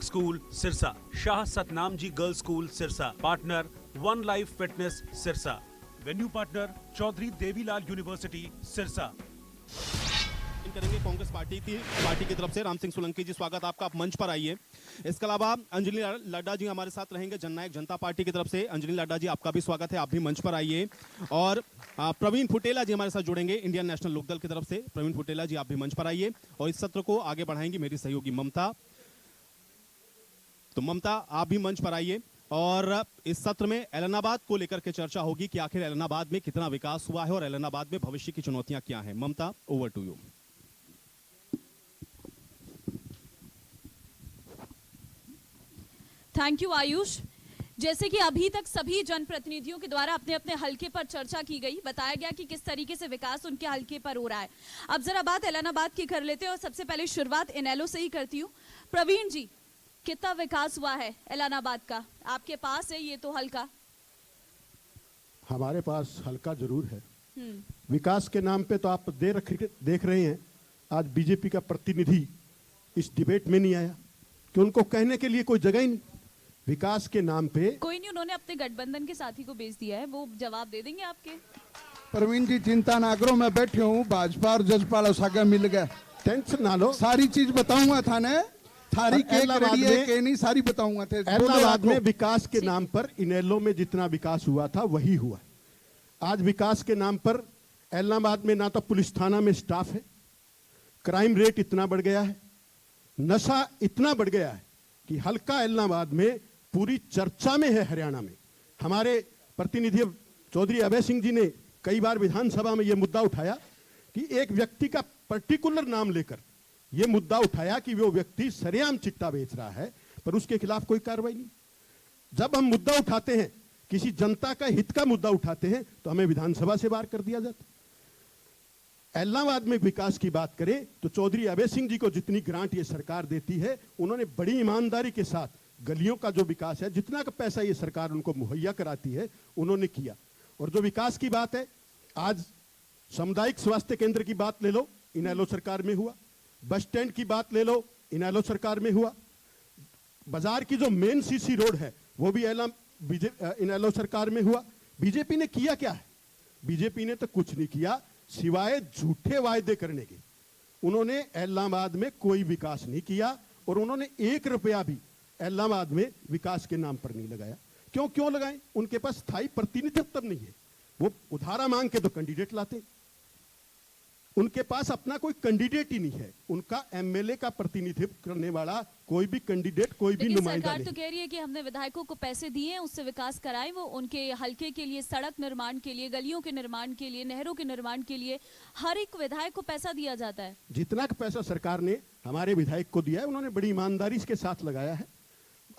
School Sirsa, Shah Satnam ji girls school Sirsa, partner one life fitness Sirsa, venue partner Chaudhary Devilal university Sirsa. करेंगे Congress party की तरफ से राम सिंह सोलंकी जी, स्वागत आपका, आप मंच पर आइए। इसके अलावा अंजलि लड्डा जी हमारे साथ रहेंगे जननायक जनता पार्टी की तरफ से। अंजलि लड्डा जी, आपका भी स्वागत है, आप भी मंच पर आइए। और प्रवीण फुटेला जी हमारे साथ जुड़ेंगे इंडियन नेशनल लोकदल की तरफ से। प्रवीण फुटेला जी, आप भी मंच पर आइए। और इस सत्र को आगे बढ़ाएंगी मेरी सहयोगी ममता। तो ममता, आप भी मंच पर आइए। और इस सत्र में एलनाबाद को लेकर के चर्चा होगी कि आखिर एलनाबाद में कितना विकास हुआ है और एलनाबाद में भविष्य की चुनौतियां क्या हैं। Mamata, over to you. Thank you Ayush. जैसे कि अभी तक सभी जनप्रतिनिधियों के द्वारा अपने अपने हलके पर चर्चा की गई, बताया गया कि किस तरीके से विकास उनके हलके पर हो रहा है। अब जरा बात एलनाबाद की कर लेते हैं और सबसे पहले शुरुआत इनेलो से ही करती हूँ। प्रवीण जी, कितना विकास हुआ है एलनाबाद का? आपके पास है ये तो हलका। हमारे पास हल्का जरूर है। विकास के नाम पे तो आप देख रहे हैं, आज बीजेपी का प्रतिनिधि इस डिबेट में नहीं आया कि उनको कहने के लिए कोई जगह ही नहीं। विकास के नाम पे कोई नहीं, उन्होंने अपने गठबंधन के साथी को भेज दिया है, वो जवाब दे देंगे आपके। प्रवीण जी, चिंता ना करो, मैं बैठे हूँ, भाजपा और जसपा सागर मिल गए, टेंशन ना लो, सारी चीज बताऊंगा थाने, थारी के नहीं सारी बताऊंगा। एलनाबाद में विकास के नाम पर इनेलो में जितना विकास हुआ था वही हुआ। आज विकास के नाम पर एलनाबाद में ना तो पुलिस थाना में स्टाफ है, क्राइम रेट इतना बढ़ गया है, नशा इतना बढ़ गया है कि हल्का एलनाबाद में पूरी चर्चा में है। हरियाणा में हमारे प्रतिनिधि चौधरी अभय सिंह जी ने कई बार विधानसभा में यह मुद्दा उठाया कि एक व्यक्ति का पर्टिकुलर नाम लेकर यह मुद्दा उठाया कि वो व्यक्ति सरेआम चिट्टा बेच रहा है, पर उसके खिलाफ कोई कार्रवाई नहीं। जब हम मुद्दा उठाते हैं, किसी जनता का हित का मुद्दा उठाते हैं, तो हमें विधानसभा से बाहर कर दिया जाता है। एलनाबाद में विकास की बात करें तो चौधरी अभय सिंह जी को जितनी ग्रांट ये सरकार देती है, उन्होंने बड़ी ईमानदारी के साथ गलियों का जो विकास है, जितना का पैसा ये सरकार उनको मुहैया कराती है, उन्होंने किया। और जो विकास की बात है, आज सामुदायिक स्वास्थ्य केंद्र की बात ले लो, इनेलो सरकार में हुआ। बस स्टैंड की बात ले लो, इनेलो सरकार में हुआ। बाजार की जो मेन सीसी रोड है वो भी इनेलो सरकार में हुआ। बीजेपी ने किया क्या है? बीजेपी ने तो कुछ नहीं किया सिवाय झूठे वायदे करने के। उन्होंने एलनाबाद में कोई विकास नहीं किया और उन्होंने 1 रुपया भी एलनाबाद में विकास के नाम पर नहीं लगाया। क्यों लगाएं? उनके पास स्थायी प्रतिनिधित्व नहीं है। वो उधारा मांग के तो कैंडिडेट लाते, उनके पास अपना कोई कैंडिडेट ही नहीं है। उनका एमएलए का प्रतिनिधित्व करने वाला कोई भी कैंडिडेट, कोई भी नुमाइंदा नहीं। सरकार तो कह रही है कि हमने विधायकों को पैसे दिए हैं, उससे विकास कराएं। वो उनके हलके के लिए, सड़क निर्माण के लिए, गलियों के निर्माण के लिए, नहरों के निर्माण के लिए हर एक विधायक को पैसा दिया जाता है। जितना का पैसा सरकार ने हमारे विधायक को दिया है, उन्होंने बड़ी ईमानदारी के साथ लगाया है।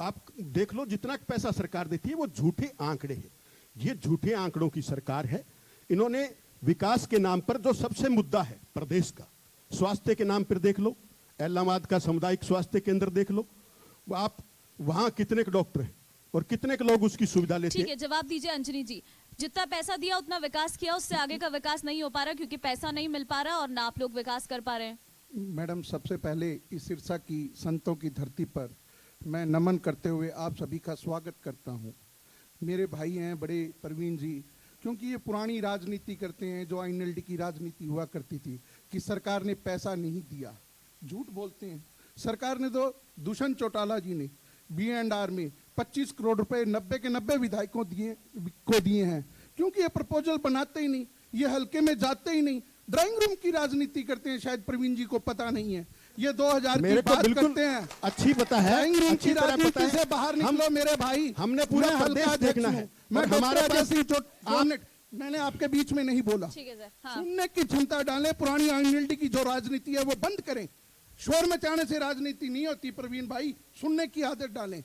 आप देख लो, जितना पैसा सरकार देती है वो झूठे आंकड़े हैं। ये झूठे आंकड़ों की सरकार है। इन्होंने विकास के नाम पर जो सबसे मुद्दा है प्रदेश का, स्वास्थ्य के नाम पर देख लो, एलनाबाद का सामुदायिक स्वास्थ्य केंद्र देख लो, आप वहां कितने डॉक्टर हैं और कितने लोग उसकी सुविधा लेते हैं। ठीक है, जवाब दीजिए अंजनी जी। जितना पैसा दिया उतना विकास किया, उससे आगे का विकास नहीं हो पा रहा क्योंकि पैसा नहीं मिल पा रहा और ना आप लोग विकास कर पा रहे हैं। मैडम, सबसे पहले इस सिरसा की संतों की धरती पर मैं नमन करते हुए आप सभी का स्वागत करता हूँ। मेरे भाई हैं बड़े प्रवीण जी, क्योंकि ये पुरानी राजनीति करते हैं जो आईएनएलडी की राजनीति हुआ करती थी कि सरकार ने पैसा नहीं दिया, झूठ बोलते हैं। सरकार ने तो दुष्यंत चौटाला जी ने B&R में 25 करोड़ रुपए 90 के 90 विधायकों को दिए हैं, क्योंकि ये प्रपोजल बनाते ही नहीं, ये हल्के में जाते ही नहीं, ड्राइंग रूम की राजनीति करते हैं। शायद प्रवीण जी को पता नहीं है, ये 2000 की बात करते हैं, अच्छी पता है, ड्राइंग रूम की राजनीति से बाहर निकलो मेरे भाई। हमने पूरा प्रदेश देखना है। मैं हमारे मैंने आपके बीच में नहीं बोला। ठीक है सर, हाँ। सुनने की क्षमता डालें, पुरानी आईएनएलडी की जो राजनीति है वो बंद करें। शोर मचाने से राजनीति नहीं होती प्रवीण भाई, सुनने की आदत डालें।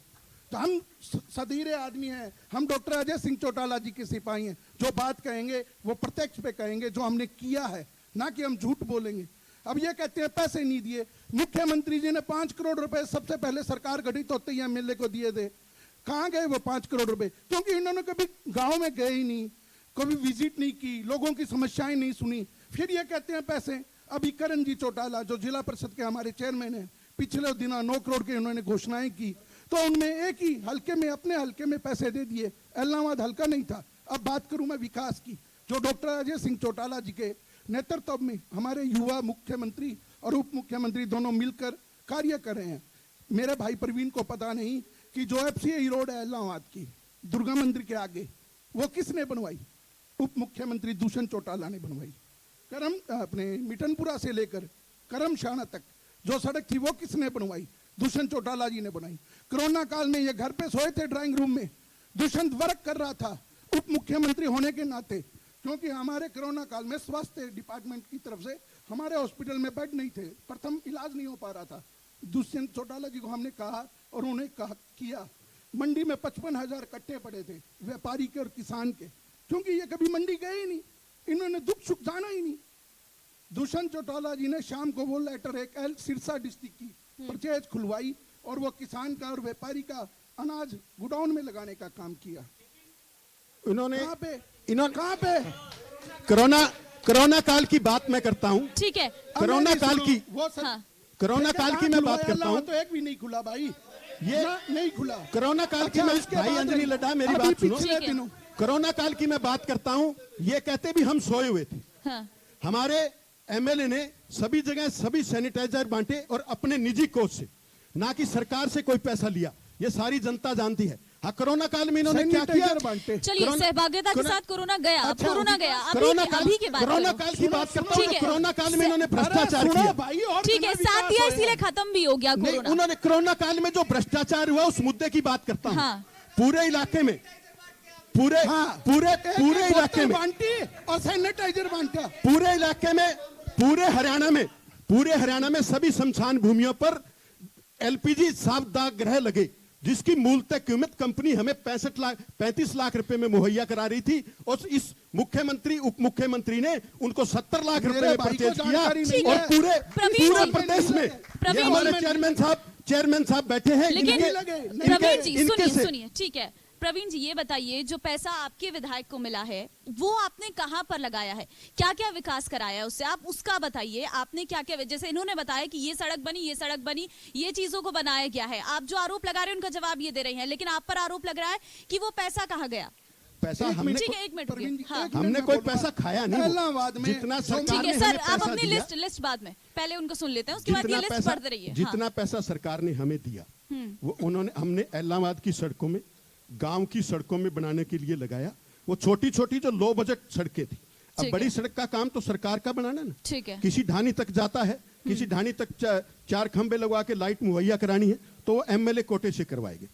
तो हम सधीरे आदमी हैं, हम डॉक्टर अजय सिंह चौटाला जी के सिपाही हैं। जो बात कहेंगे वो प्रत्यक्ष पे कहेंगे, जो हमने किया है, ना कि हम झूठ बोलेंगे। अब ये कहते हैं पैसे नहीं दिए। मुख्यमंत्री जी ने 5 करोड़ रुपए सबसे पहले सरकार गठित होते ही एमएलए को दिए थे। कहाँ गए वो 5 करोड़ रुपए? क्योंकि इन्होंने कभी गांव में गए ही नहीं, कभी विजिट नहीं की, लोगों की समस्याएं नहीं सुनी। फिर ये कहते हैं पैसे। अभी करण जी चौटाला जो जिला परिषद के हमारे चेयरमैन हैं, पिछले दिनों 9 करोड़ की उन्होंने घोषणाएं की, तो उनमें एक ही हल्के में, अपने हल्के में पैसे दे दिए। इलाहाबाद हल्का नहीं था। अब बात करूं मैं विकास की, जो डॉक्टर अजय सिंह चौटाला जी के नेतृत्व में हमारे युवा मुख्यमंत्री और उप मुख्यमंत्री दोनों मिलकर कार्य कर रहे हैं। मेरे भाई प्रवीण को पता नहीं कि जो FCI रोड है इलाहाबाद की, दुर्गा मंदिर के आगे, वो किसने बनवाई? उप मुख्यमंत्री दूषण चौटाला ने बनवाई। अपने मिठनपुरा से लेकर करमशाना तक जो सड़क थी वो किसने बनवाई? दुष्यंत चौटाला जी ने बनाई। कोरोना काल में ये घर पे सोए थे ड्राइंग रूम में, दुष्यंत वर्क कर रहा था उप मुख्यमंत्री होने के नाते, क्योंकि हमारे कोरोना काल में स्वास्थ्य डिपार्टमेंट की तरफ से हमारे हॉस्पिटल में बेड नहीं थे, प्रथम इलाज नहीं हो पा रहा था। दुष्यंत चौटाला जी को हमने कहा और उन्हें किया। मंडी में 55,000 कट्टे पड़े थे व्यापारी के और किसान के, क्योंकि ये कभी मंडी गए ही नहीं, इन्होंने दुख सुख जाना ही नहीं। दुष्यंत चौटाला जी ने शाम को वो लेटर एक सिरसा डिस्ट्रिक्ट की परचेज खुलवाई और वो किसान का और व्यापारी का अनाज गोडाउन में लगाने का काम किया। इन्होंने कहाँ पे कोरोना काल की बात मैं करता हूं। ठीक है, कोरोना काल की वो सब हाँ। कोरोना काल की मैं बात करता हूं। तो एक भी नहीं खुला भाई, ये नहीं खुला। कोरोना काल की मैं, उसके भाई बाद अंजलि लड्डा मेरी अभी बात सुनो। पिछले ठीक है। दिनों कोरोना काल की मैं बात करता हूं। ये कहते भी हम सोए हुए थे। हाँ। हमारे MLA ने सभी जगह सभी सैनिटाइजर बांटे और अपने निजी कोष से, ना कि सरकार से कोई पैसा लिया। ये सारी जनता जानती है। हाँ, कोरोना काल में इन्होंने क्या किया? सैनिटाइजर बांटे। चलिए, सहभागिता के साथ कोरोना गया, अब अच्छा, कोरोना गया, कोरोना अभी की बात कोरोना करो। काल की बात करता हूं। ठीक है। कोरोना काल में इन्होंने भ्रष्टाचार सुनो किया। भाई, और ठीक है, कितना साथ दिया विकास इसीलिए होया। खत्म भी हो गया नहीं, कोरोना। उन्होंने कोरोना काल में जो भ्रष्टाचार हुआ उस मुद्दे की बात करता हूं। हाँ। पूरे इलाके में, पूरे इलाके में, बांटी और सैनिटाइजर बांटा। पूरे इलाके में, पूरे हरियाणा में सभी शमशान भूमियों पर LPG सावधाग्रह लगे, जिसकी मूलतः कीमत कंपनी हमें 35 लाख रुपए में मुहैया करा रही थी, और इस मुख्यमंत्री उप मुख्यमंत्री ने उनको 70 लाख रुपए में परचेज किया। और पूरे प्रदेश में ये हमारे चेयरमैन साहब बैठे हैं। लेकिन इनके- प्रवीण जी इनके सुनिए से- सुनिए, ठीक है प्रवीण जी, ये बताइए, जो पैसा आपके विधायक को मिला है वो आपने कहां पर लगाया है? क्या क्या विकास कराया है उससे? आप उसका बताइए, आपने क्या क्या, जैसे इन्होंने बताया कि ये सड़क बनी, ये चीजों को बनाया गया है। आप जो आरोप लगा रहे हैं उनका जवाब ये दे रही हैं, लेकिन आप पर आरोप लग रहा है कि वो पैसा कहाँ गया? पैसा ठीक है, एक मिनट रुकिए। हाँ। हमने कोई पैसा खाया नहीं। इलाहाबाद में जितना सरकार ठीक ने है हमें सर, आप पैसा अपनी दिया, लिस्ट बाद में, पहले उनको सुन लेते हैं, उसके बाद ये लिस्ट पढ़ते रहिए। जितना पैसा सरकार ने हमें दिया वो हमने इलाहाबाद की सड़कों में, गांव की सड़कों में बनाने के लिए लगाया। वो छोटी छोटी जो लो बजट सड़कें थी। अब ठीक बड़ी है। सड़क का काम तो सरकार का बनाना ना। ठीक है। किसी ढानी तक जाता है, किसी ढानी तक 4 खंबे लगवा के लाइट मुहैया करानी है तो वो MLA कोटे से करवाएंगे।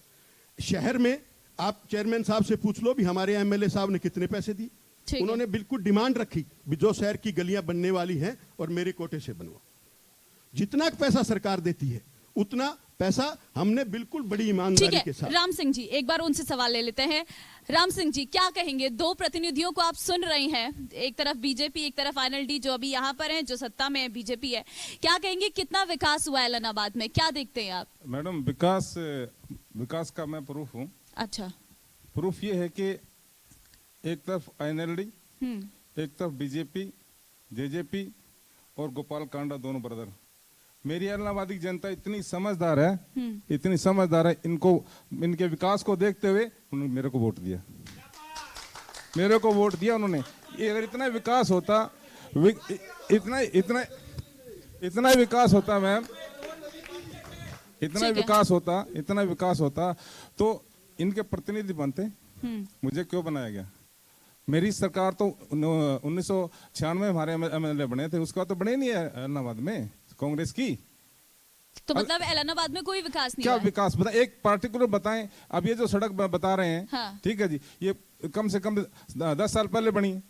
शहर में आप चेयरमैन साहब से पूछ लो भी हमारे MLA साहब ने कितने पैसे दिए। ठीक है। उन्होंने बिल्कुल डिमांड रखी भी जो शहर की गलियां बनने वाली हैं और मेरे कोटे से बनवाओ। जितना पैसा सरकार देती है उतना पैसा हमने बिल्कुल बड़ी ठीक ईमानदारी है, के साथ। राम सिंह जी, एक बार उनसे सवाल ले लेते हैं। राम सिंह जी, क्या कहेंगे? 2 प्रतिनिधियों को आप सुन रहे हैं, एक तरफ बीजेपी, एक तरफ INLD जो अभी यहाँ पर है, जो सत्ता में है बीजेपी है। क्या कहेंगे, कितना विकास हुआ है इलाहाबाद में? क्या देखते हैं आप? मैडम, विकास का मैं प्रूफ हूँ। अच्छा। प्रूफ ये है कि एक तरफ INLD, हम्म। एक तरफ बीजेपी, JJP और गोपाल कांडा, दोनों ब्रदर। मेरी इलाहाबादी जनता इतनी समझदार है, इतनी समझदार है, इनके विकास को देखते हुए उन्होंने मेरे को वोट दिया। उन्होंने, अगर इतना विकास होता, इतना विकास होता मैम, इतना विकास होता तो इनके प्रतिनिधि बनते। मुझे क्यों बनाया गया? मेरी सरकार तो 1996 में हमारे MLA बने थे, उसका तो बने नहीं है इलाहाबाद में कांग्रेस की। तो मतलब इलाहाबाद में कोई विकास नहीं क्या हुआ है? विकास बता, एक पार्टिकुलर बताएं। अब ये जो सड़क बता रहे हैं, हाँ। ठीक है जी, ये कम से कम 10 साल पहले बनी।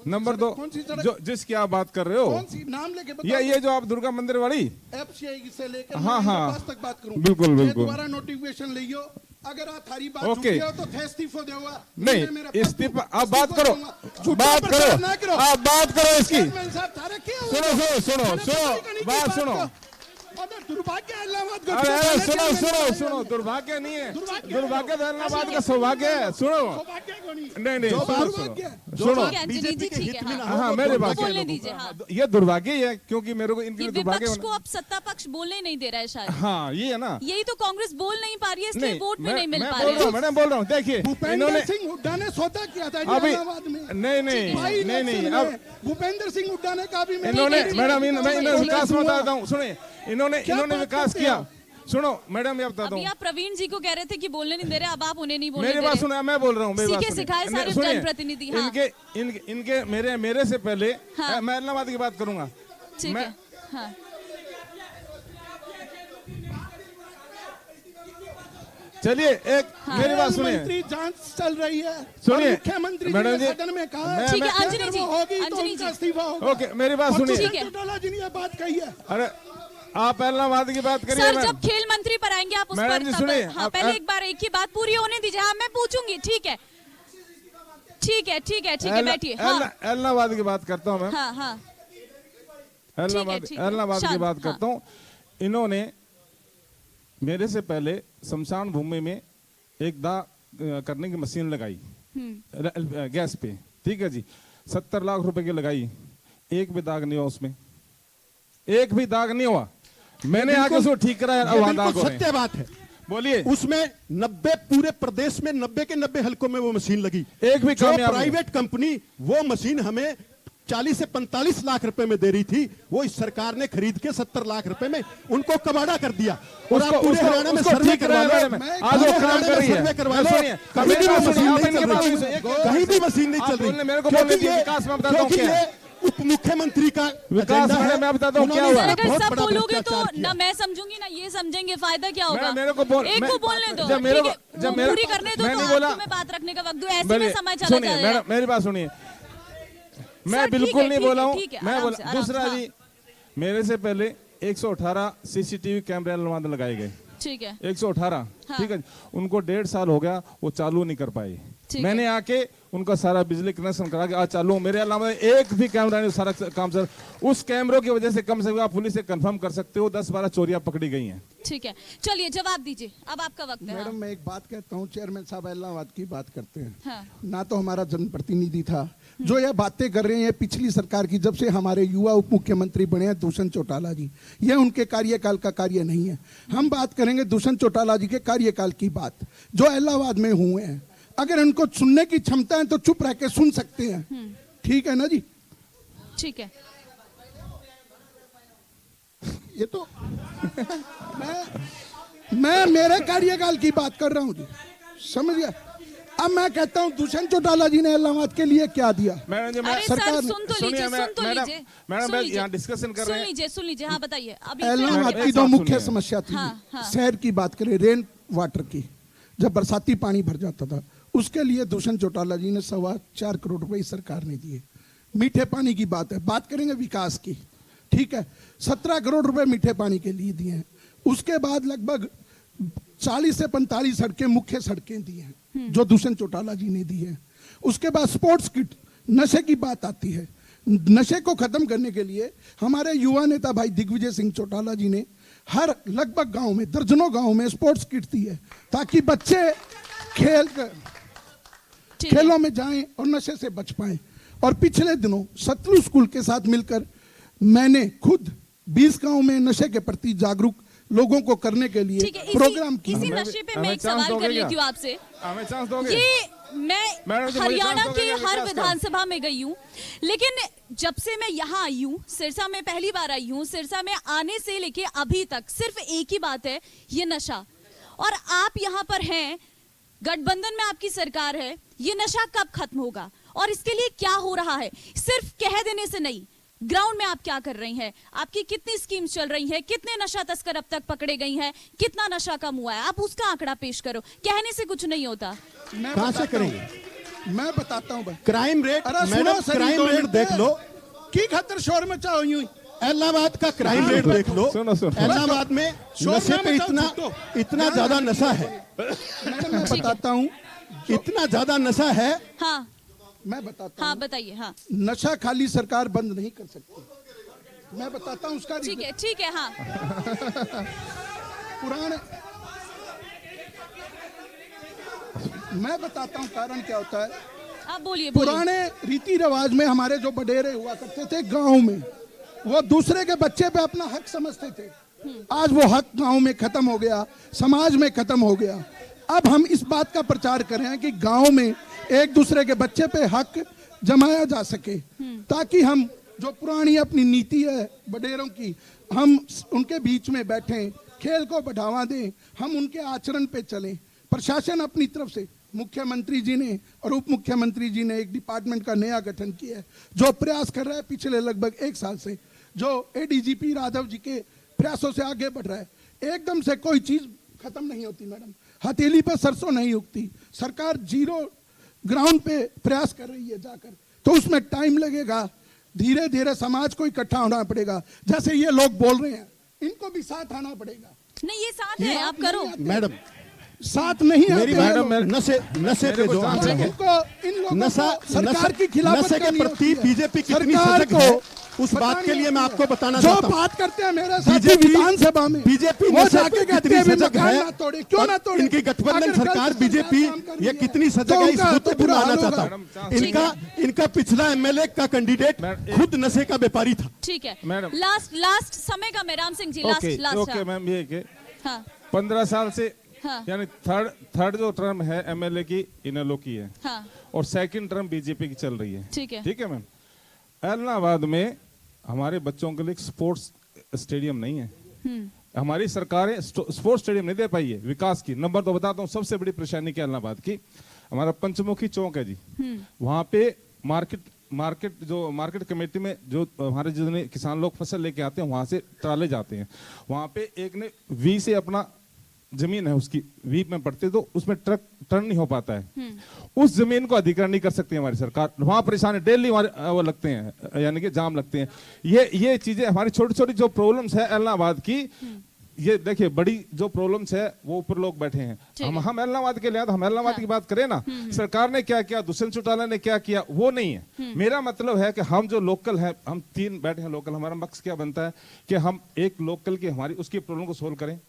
नंबर 2, कौन सी सड़क? जो जिसकी आप बात कर रहे हो, कौन सी नाम लेके बताओ? ये जो आप दुर्गा मंदिर वाली, FCI से लेकर हाँ, हाँ। पास तक बात करूं। बिल्कुल, ये बिल्कुल। दोबारा नोटिफिकेशन लियो। अगर आप थारी बात ओके। झूठी हो तो थे इस्तीफा देगा। नहीं इस्तीफा, आप बात करो, आप बात करो इसकी। सुनो, बात सुनो। दुर्भाग्य है इलाहाबाद को अरे पहले सुनो चेयरमैन सुनो बनाया। सुनो, दुर्भाग्य नहीं है, दुर्भाग्य दुर्भाग्य तो इलाहाबाद का सौभाग्य है। सुनो, सौभाग्य को नहीं। नहीं नहीं, सुनो दुर्भाग्य है। सुनो, ठीक है अंजलि जी, ठीक है, हाँ। हाँ मेरे बात उनको बोलने दीजिए, हाँ। ये दुर्भाग्य ही है, क्योंकि मेरे को इनके ये दुर्भाग्य विपक्ष को अब सत्ता पक्ष बोलने नहीं दे रहा है शायद। हाँ ये है ना, यही तो कांग्रेस बोल नहीं पा रही है, इसलिए वोट में नहीं मिल मैं पा बोल रहे रहा हूँ, हैं। मैडम बोल रहा हूँ, देखिए भूपेंद्र इन्होंने सिंह हुड्डा ने सौदा किया था अभी इलाहाबाद में। नहीं नहीं भाई नहीं नहीं, इलेक्शन अब में भूपेंद्र सिंह हुड्डा ने कहा भी मैं इन्होंने ठीक है, मैडम ठीक है, मैं इन्होंने ठीक है। विकास में बताता हूँ, सुनिए इन्होंने क्या इन्होंने बात विकास करते किया। हो? सुनो मैडम ये बताता अभी हूँ, आप प्रवीण जी को कह रहे थे कि बोलने नहीं दे रहे, अब आप उन्हें नहीं बोलने मेरी दे बात रहे। सुनिए, मैं बोल रहा हूँ, मेरी बात सीखे सुनिए। सिखाए सारे सुनिए, जनप्रतिनिधि, हाँ। इनके मेरे से पहले हाँ। मैं इलाहाबाद की बात करूंगा। ठीक मैं है, हाँ। चलिए एक मेरी बात सुनिए, मंत्री जांच चल रही है। सुनिए, और मुख्यमंत्री जी मैडम ने जी, सदन में कहा मैं- है ठीक है, कि अंजलि अगर जी, वो होगी तो अंजलि उनका जी। इस्तीफा होगा। ओके मेरी बात और सुनिए। ठीक है। चौटाला जी ने ये बात कही है। अरे आप इलाहाबाद की बात करिए सर मैम। जब खेल मंत्री पर आएंगे आप उस मैडम पर जी, तब- सुनिए, हाँ आप- पहले एक बार एक ही बात पूरी होने दीजिए। हाँ मैं पूछूंगी, ठीक है ठीक है ठीक है ठीक है, बैठिए। हाँ इलाहाबाद की बात करता हूँ मैं, हाँ हाँ इलाहाबाद ठीक है, इलाहाबाद की शांत, बात हाँ। करता हूँ। इन्होंने मेरे से पहले शमशान भूमि में एक दाह करने की मशीन लगाई गैस पे, ठीक है जी, 70 लाख रुपए की लगाई, एक भी दाग नहीं हुआ उसमें, एक भी दाग नहीं हुआ। मैंने आके उसको ठीक कराया, अब वहाँ दाग हो रहे हैं। सत्य बात है। बोलिए, उसमें 90 पूरे प्रदेश में 90 के 90 हलकों में वो मशीन लगी। एक भी जो कामयाब नहीं। प्राइवेट कंपनी वो मशीन हमें 40 से 45 लाख रुपए में दे रही थी, वो इस सरकार ने खरीद के 70 लाख रुपए में उनको कबाड़ा कर दिया। और आप पूरे हरियाणा में सर्वे करवा लो, आज वो काम कर रही है। सर्वे करवा लो, सुनिए, कहीं मेरी भी बात मशीन सुनिए, आप नहीं इनकी चल बात रही, सुनिए, कहीं भी मशीन नहीं आप चल बोलने रही। मेरे को बोलने क्योंकि दीजिए, ये- विकास में बताता हूँ क्योंकि क्या है। ये उप मुख्यमंत्री का विकास एजेंडा में है। मैं बताता हूँ क्या उन्होंने हुआ। अगर बहुत सब बड़ा बोलोगे तो भ्रष्टाचार किया। ना मैं समझूंगी ना ये समझेंगे, फायदा क्या होगा। मेरे को बोल- एक मैं- को बोलने दो, जब मेरे ठीक है, को- जब वो मेरे- पूरी करने दो मैं तो नहीं आप बोला। तुम्हें बात रखने का वक्त दो, ऐसे मेरे- में समय चला सुनिए, जाएगा। मैडम मेरी बात सुनिए, मैं सर, ठीक बिल्कुल है, नहीं ठीक बोला है, हूँ, ठीक है, मैं आराम बोला से, आराम दूसरा से, जी, मेरे से पहले 118 सीसीटीवी कैमरे इलाहाबाद में लगाए गए, ठीक है 118, हाँ। ठीक है, उनको 1.5 साल हो गया, वो चालू नहीं कर पाए। ठीक मैंने आके उनका सारा बिजली कनेक्शन करा के आज चालू, मेरे अलावा एक भी कैमरा नहीं, सारा काम सर, उस कैमरों की वजह से कम से कम आप पुलिस से कंफर्म कर सकते हो 10-12 चोरियां पकड़ी गई हैं। ठीक है, चलिए जवाब दीजिए, अब आपका वक्त है। मैडम मैं एक बात कहता हूँ, चेयरमैन साहब इलाहाबाद की बात करते हैं। हाँ। ना तो हमारा जनप्रतिनिधि था जो यह बातें कर रहे हैं पिछली सरकार की, जब से हमारे युवा उप मुख्यमंत्री बने हैं दुष्यंत चौटाला जी, यह उनके कार्यकाल का कार्य नहीं है। हम बात करेंगे दुष्यंत चौटाला जी के कार्यकाल की बात जो इलाहाबाद में हुए हैं। अगर उनको सुनने की क्षमता है तो चुप रह के सुन सकते हैं, ठीक है ना जी। ठीक है, ये तो मैं मेरे कार्यकाल की बात कर रहा हूँ जी, समझ गया। अब मैं कहता हूँ दुष्यंत चौटाला जी ने इलाहाबाद के लिए क्या दिया। मैडम जी, मैं अरे सर सरकार ने- सुन तो सुनिए, लीजिए, मैं- सुन तो मैडम- लीजिए, मैडम, सुन मैं लीजिए। यहाँ discussion कर रहे हैं। सुन लीजिए, हाँ बताइए। अभी इलाहाबाद एक की दो साथ मुख्य सुनिए। समस्या थी, हाँ, हाँ। शहर की बात करें, रेन वाटर की, जब बरसाती पानी भर जाता था उसके लिए दुष्यंत चौटाला जी ने 4.25 करोड़ रुपए इस सरकार ने दिए। मीठे पानी की बात है, बात करेंगे विकास की, ठीक है, 17 करोड़ रुपए मीठे पानी के लिए दिए हैं। उसके बाद लगभग 40 से 45 सड़कें, मुख्य सड़कें दी हैं जो दुष्यंत चौटाला जी ने दी है। उसके बाद स्पोर्ट्स किट, नशे की बात आती है, नशे को खत्म करने के लिए हमारे युवा नेता भाई दिग्विजय सिंह चौटाला जी ने हर लगभग गांव में, दर्जनों गांव में स्पोर्ट्स किट दी है ताकि बच्चे खेल कर ठीक है। खेलों में जाएं और नशे से बच पाएं। और पिछले दिनों सतलुज स्कूल के साथ मिलकर मैंने खुद 20 गांव में नशे के प्रति जागरूक लोगों को करने के लिए ठीक है, प्रोग्राम इसी किया। नशे पे हमें मैं एक चांस सवाल दोगे कर क्या? लेती हूँ आपसे। हमें चांस दोगे? ये मैडम मैं जी, मुझे हरियाणा चांस के दोगे हर विकास का? विधानसभा में गई हूँ, लेकिन जब से मैं यहाँ आई हूँ, सिरसा में पहली बार आई हूँ, सिरसा में आने से लेके अभी तक सिर्फ एक ही बात है, ये नशा। और आप यहाँ पर हैं, गठबंधन में आपकी सरकार है, ये नशा कब खत्म होगा और इसके लिए क्या हो रहा है? सिर्फ कह देने से नहीं, ग्राउंड में आप क्या कर रही हैं? आपकी कितनी स्कीम्स चल रही हैं? कितने नशा तस्कर अब तक पकड़े गई हैं? कितना नशा कम हुआ है? आप उसका आंकड़ा पेश करो। कहने से कुछ नहीं होता। मैं कहाँ से बताता हूं, करेंगे? मैं बताता हूँ भाई। क्राइम रेट, अरे सुनो मैडम सर, क्राइम दो रेट मिनट देख लो, की खातिर शोर मचाओ यूं ही। इलाहाबाद का क्राइम रेट देख लो। सुनो, सुनो। इलाहाबाद में शोर नशे ना पे मचाओ, इतना ज्यादा नशा है, मैडम मैं बताता हूँ, इतना ज्यादा नशा है। हाँ मैं बताता हाँ हूँ, बताइए। हाँ नशा खाली सरकार बंद नहीं कर सकती। मैं बताता हूँ उसका ठीक है हाँ पुराने मैं बताता हूँ कारण क्या होता है। आप बोलिए पुराने रीति रिवाज में हमारे जो बडेरे हुआ करते थे गांव में, वो दूसरे के बच्चे पे अपना हक समझते थे। आज वो हक गांव में खत्म हो गया, समाज में खत्म हो गया। अब हम इस बात का प्रचार कर रहे हैं कि गांव में एक दूसरे के बच्चे पे हक जमाया जा सके, ताकि हम जो पुरानी अपनी नीति है बडेरों की, हम उनके बीच में बैठें, खेल को बढ़ावा दें, हम उनके आचरण पे चलें। प्रशासन अपनी तरफ से, मुख्यमंत्री जी ने और उप मुख्यमंत्री जी ने एक डिपार्टमेंट का नया गठन किया है, जो प्रयास कर रहा है पिछले लगभग 1 साल से, जो एडीजीपी राघव जी के प्रयासों से आगे बढ़ रहा है। एकदम से कोई चीज खत्म नहीं होती मैडम, हथेली पर सरसों नहीं उगती। सरकार जीरो ग्राउंड पे प्रयास कर रही है जाकर, तो उसमें टाइम लगेगा। धीरे धीरे समाज को इकट्ठा होना पड़ेगा। जैसे ये लोग बोल रहे हैं, इनको भी साथ आना पड़ेगा। नहीं ये साथ है, आप करो मैडम, साथ नहीं मेरी आते हैं मैडम, नशे पे जो लोग। इन लोगों नशा को सरकार की खिलाफत नशे के करनी प्रति होती है। बीजेपी कितनी सरकार सजग है, को उस बात के लिए मैं आपको बताना जो चाहता हूं। बात करते हैं मेरे साथी विधानसभा में, बीजेपी वो नशे जाके पे कहते कितनी हैं भी सजग मकान है, ना तोड़े, क्यों ना तोड़े? इनकी गठबंधन अगर सरकार गलत बीजेपी काम कर रही ये है, कितनी सजग तो है, इस उनका मुद्दे तो पे बुरा लाना हाल चाहता होगा। हूं। इनका पिछला एमएलए का कैंडिडेट खुद नशे का व्यापारी था। ठीक है मैडम। लास्ट समय का मैं Ram Singh ji last okay ma'am, ये कि हाँ 15 साल से हाँ यानी थर्ड जो टर्म है एमएलए की इनेलो की है, हाँ और सेकंड टर्म बीजेपी की चल रही है। ठीक है। ठीक है मैम। एलनाबाद में हमारे बच्चों के लिए स्पोर्ट्स स्टेडियम नहीं है। हमारी सरकारें स्पोर्ट्स स्टेडियम नहीं दे पाई है विकास की। नंबर तो बताता हूँ, सबसे बड़ी परेशानी क्या एलनाबाद की, हमारा पंचमुखी चौक है जी, वहां पे मार्केट कमेटी में जो हमारे जितने किसान लोग फसल लेके आते हैं, वहां से ट्राले जाते हैं। वहां पे एक ने वी से अपना जमीन है, उसकी वीप में पड़ते तो उसमें ट्रक टर्न नहीं हो पाता है। उस जमीन को अधिग्रहण नहीं कर सकती हमारी सरकार। वहां परेशानी डेली वो लगते हैं, यानी कि जाम लगते हैं। ये चीजें हमारी छोटी छोटी जो प्रॉब्लम्स है एलनाबाद की, ये देखिए बड़ी जो प्रॉब्लम्स है वो ऊपर लोग बैठे हैं। हम एलनाबाद के लिए, हम एलनाबाद की बात करें ना, सरकार ने क्या किया, दुष्यंत चौटाला ने क्या किया, वो नहीं है। मेरा मतलब है कि हम जो लोकल है, हम 3 बैठे हैं लोकल, हमारा मकसद क्या बनता है कि हम एक लोकल की हमारी उसकी प्रॉब्लम को सोल्व करें।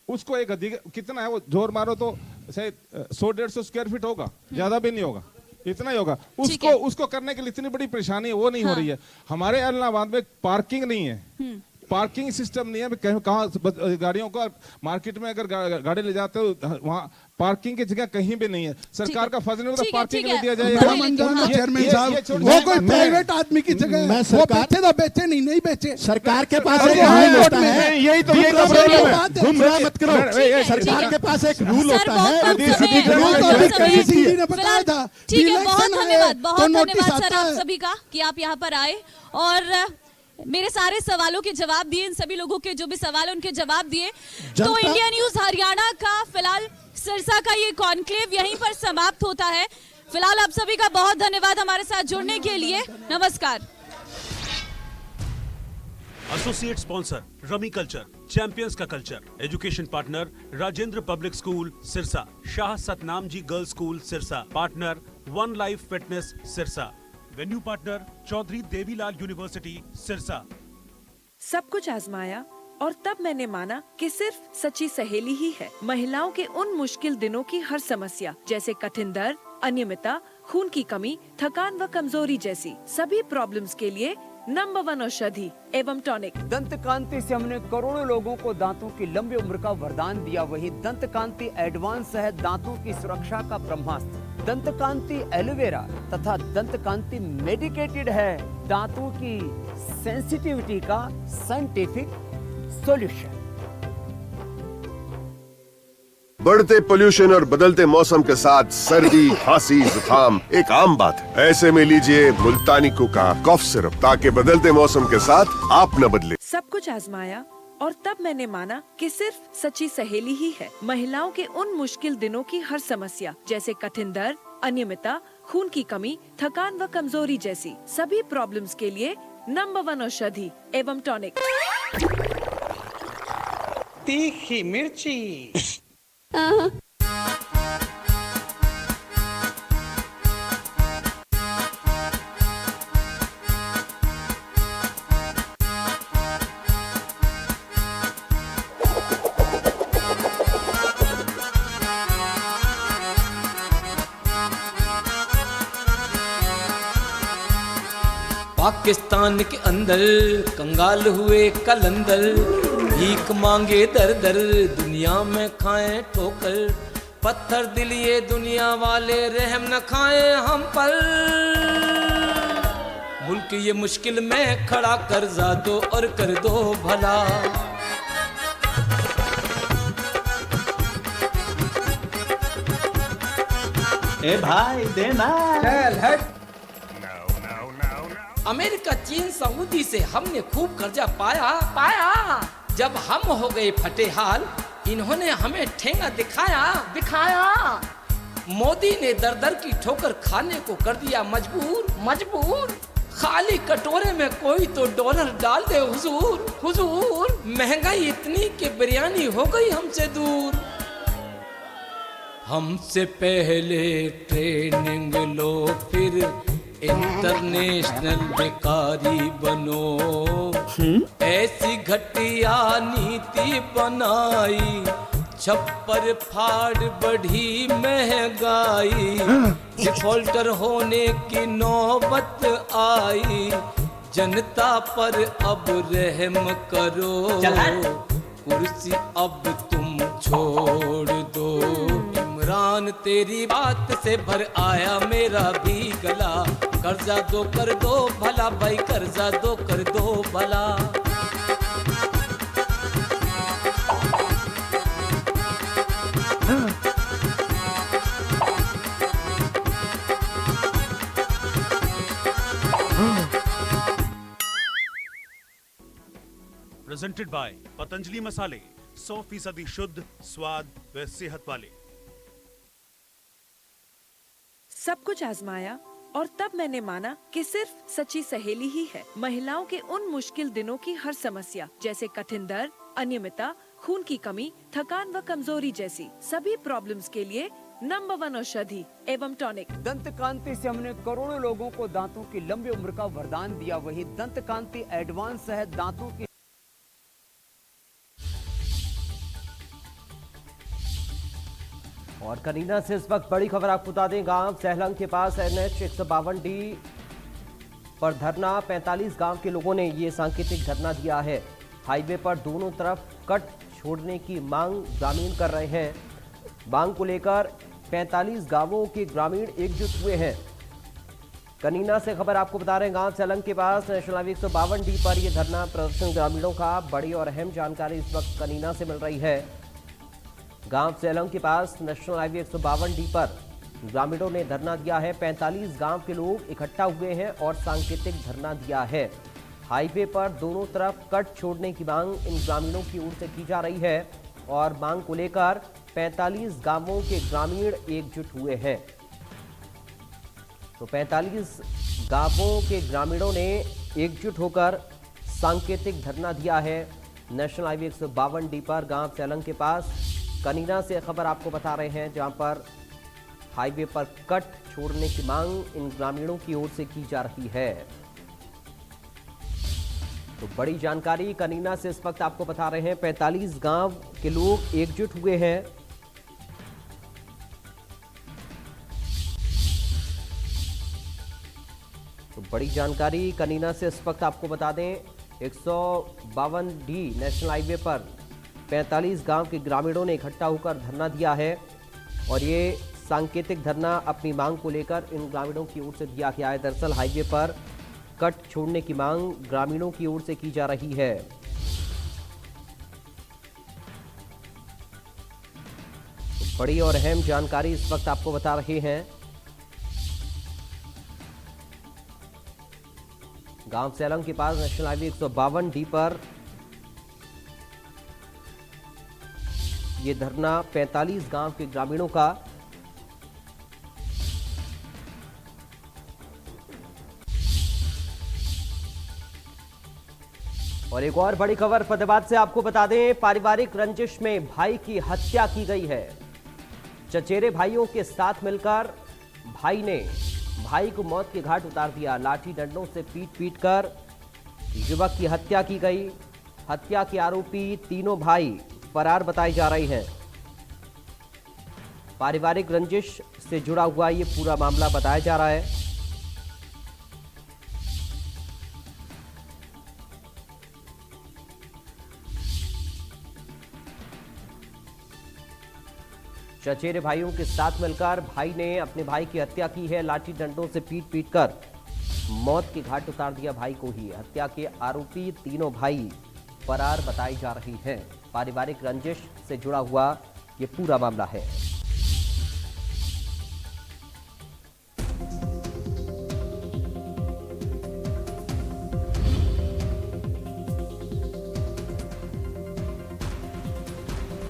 उसको एक अधिक कितना है वो जोर मारो तो शायद 100-150 स्क्वायर फीट होगा, ज्यादा भी नहीं होगा, इतना ही होगा। उसको करने के लिए इतनी बड़ी परेशानी है, वो नहीं हो रही है। हमारे एलनाबाद में पार्किंग नहीं है, पार्किंग सिस्टम नहीं है। कहाँ गाड़ियों को मार्केट में अगर गाड़ी ले जाते हो, वहाँ पार्किंग की जगह कहीं भी नहीं है। सरकार का फर्ज नहीं होता पार्किंग ले दिया जाए। चेयरमैन साहब, वो कोई प्राइवेट आदमी की जगह है, वो बेचे तो बेचे, नहीं बेचे। सरकार के पास एक रूल होता है, यही तो प्रॉब्लम है। गुमराह मत करो, सरकार के पास एक रूल होता है। बताया था। ठीक है, बहुत धन्यवाद सर आप सभी का कि आप यहाँ पर आए और मेरे सारे सवालों के जवाब दिए। इन सभी लोगों के जो भी सवाल उनके जवाब दिए। तो इंडिया न्यूज हरियाणा का फिलहाल सिरसा का ये कॉन्क्लेव यहीं पर समाप्त होता है। फिलहाल आप सभी का बहुत धन्यवाद हमारे साथ जुड़ने के लिए। नमस्कार। Associate sponsor rummy culture, champions का culture, education partner Rajendra public school Sirsa, Shah Satnam ji girls school Sirsa, partner one life fitness Sirsa, venue partner Chaudhary Devilal university Sirsa. सब कुछ आजमाया और तब मैंने माना कि सिर्फ सच्ची सहेली ही है महिलाओं के उन मुश्किल दिनों की हर समस्या, जैसे कठिन दर्द, अनियमितता, खून की कमी, थकान व कमजोरी जैसी सभी प्रॉब्लम्स के लिए नंबर 1 औषधि एवं टॉनिक। दंत कांति से हमने करोड़ों लोगों को दांतों की लंबी उम्र का वरदान दिया। वही दंत कांति एडवांस है दांतों की सुरक्षा का ब्रह्मास्त्र। दंत कांति एलोवेरा तथा दंत कांति मेडिकेटेड है दांतों की सेंसिटिविटी का साइंटिफिक सॉल्यूशन। बढ़ते पोल्यूशन और बदलते मौसम के साथ सर्दी, खांसी, जुकाम एक आम बात है। ऐसे में लीजिए मुल्तानी कुका कफ सिरप, ताकि बदलते मौसम के साथ आप न बदले। सब कुछ आजमाया और तब मैंने माना कि सिर्फ सच्ची सहेली ही है महिलाओं के उन मुश्किल दिनों की हर समस्या, जैसे कठिन दर्द, अनियमितता, खून की कमी, थकान व कमजोरी जैसी सभी प्रॉब्लम्स के लिए नंबर 1 औषधि एवं टॉनिक। तीखी मिर्ची। पाकिस्तान के अंदर कंगाल हुए कलंदर, भीख मांगे दर दर, दुनिया में खाएं ठोकर, पत्थर दिल ये दुनिया वाले रहम न खाएं हम पर। मुल्क ये मुश्किल में खड़ा कर्जा दो और कर दो भला। ए भाई देना चल हट। अमेरिका चीन सऊदी से हमने खूब कर्जा पाया। जब हम हो गए फटेहाल, इन्होंने हमें ठेंगा दिखाया। मोदी ने दर दर की ठोकर खाने को कर दिया मजबूर। खाली कटोरे में कोई तो डॉलर डाल दे हुजूर। महंगाई इतनी कि बिरयानी हो गई हमसे दूर। हमसे पहले ट्रेनिंग लो, फिर इंटरनेशनल बेकारी बनो। ऐसी घटिया नीति बनाई, छप्पर फाड़ बढ़ी महंगाई। डिफॉल्टर होने की नौबत आई, जनता पर अब रहम करो। कुर्सी अब तुम छोड़ दो। इमरान तेरी बात से भर आया मेरा भी गला। कर्जा दो कर दो भला भाई, कर्जा दो कर दो भला। प्रेजेंटेड बाय पतंजलि मसाले, 100% शुद्ध स्वाद व सेहत वाले। सब कुछ आजमाया और तब मैंने माना कि सिर्फ सच्ची सहेली ही है। महिलाओं के उन मुश्किल दिनों की हर समस्या, जैसे कठिन दर्द, अनियमितता, खून की कमी, थकान व कमजोरी जैसी सभी प्रॉब्लम्स के लिए नंबर 1 औषधि एवं टॉनिक। दंत कांति से हमने करोड़ों लोगों को दांतों की लंबी उम्र का वरदान दिया। वही दंत कांति एडवांस है दांतों की। और कनीना से इस वक्त बड़ी खबर आपको बता दें। गांव सहलंग के पास NH 152D पर धरना, 45 गांव के लोगों ने ये सांकेतिक धरना दिया है। हाईवे पर दोनों तरफ कट छोड़ने की मांग ग्रामीण कर रहे हैं। मांग को लेकर 45 गांवों के ग्रामीण एकजुट हुए हैं। कनीना से खबर आपको बता रहे हैं। गांव सहलंग के पास नेशनल हाईवे 152D पर यह धरना प्रदर्शन ग्रामीणों का। बड़ी और अहम जानकारी इस वक्त कनीना से मिल रही है। गांव सेलंग के पास नेशनल हाईवे 152D पर ग्रामीणों ने धरना दिया है। 45 गांव के लोग इकट्ठा हुए हैं और सांकेतिक धरना दिया है। हाईवे पर दोनों तरफ कट छोड़ने की मांग इन ग्रामीणों की ओर से की जा रही है और मांग को लेकर 45 गांवों के ग्रामीण एकजुट हुए हैं। तो 45 गांवों के ग्रामीणों ने एकजुट होकर सांकेतिक धरना दिया है नेशनल हाईवे 152D पर। गांव सेलंग के पास कनीना से खबर आपको बता रहे हैं, जहां पर हाईवे पर कट छोड़ने की मांग इन ग्रामीणों की ओर से की जा रही है। तो बड़ी जानकारी कनीना से इस वक्त आपको बता रहे हैं। 45 गांव के लोग एकजुट हुए हैं। तो बड़ी जानकारी कनीना से इस वक्त आपको बता दें। 152D नेशनल हाईवे पर 45 गांव के ग्रामीणों ने इकट्ठा होकर धरना दिया है और ये सांकेतिक धरना अपनी मांग को लेकर इन ग्रामीणों की ओर से दिया गया है। दरअसल हाईवे पर कट छोड़ने की मांग ग्रामीणों की ओर से की जा रही है। तो बड़ी और अहम जानकारी इस वक्त आपको बता रहे हैं। गांव सेलंग के पास नेशनल हाईवे 152D पर ये धरना 45 गांव के ग्रामीणों का। और एक और बड़ी खबर फतेहाबाद से आपको बता दें। पारिवारिक रंजिश में भाई की हत्या की गई है। चचेरे भाइयों के साथ मिलकर भाई ने भाई को मौत के घाट उतार दिया। लाठी डंडों से पीट कर युवक की हत्या की गई। हत्या के आरोपी तीनों भाई फरार बताए जा रहे हैं। पारिवारिक रंजिश से जुड़ा हुआ ये पूरा मामला बताया जा रहा है। चचेरे भाइयों के साथ मिलकर भाई ने अपने भाई की हत्या की है। लाठी डंडों से पीट पीट कर मौत के घाट उतार दिया भाई को ही। हत्या के आरोपी तीनों भाई फरार बताई जा रही हैं। पारिवारिक रंजिश से जुड़ा हुआ ये पूरा मामला है।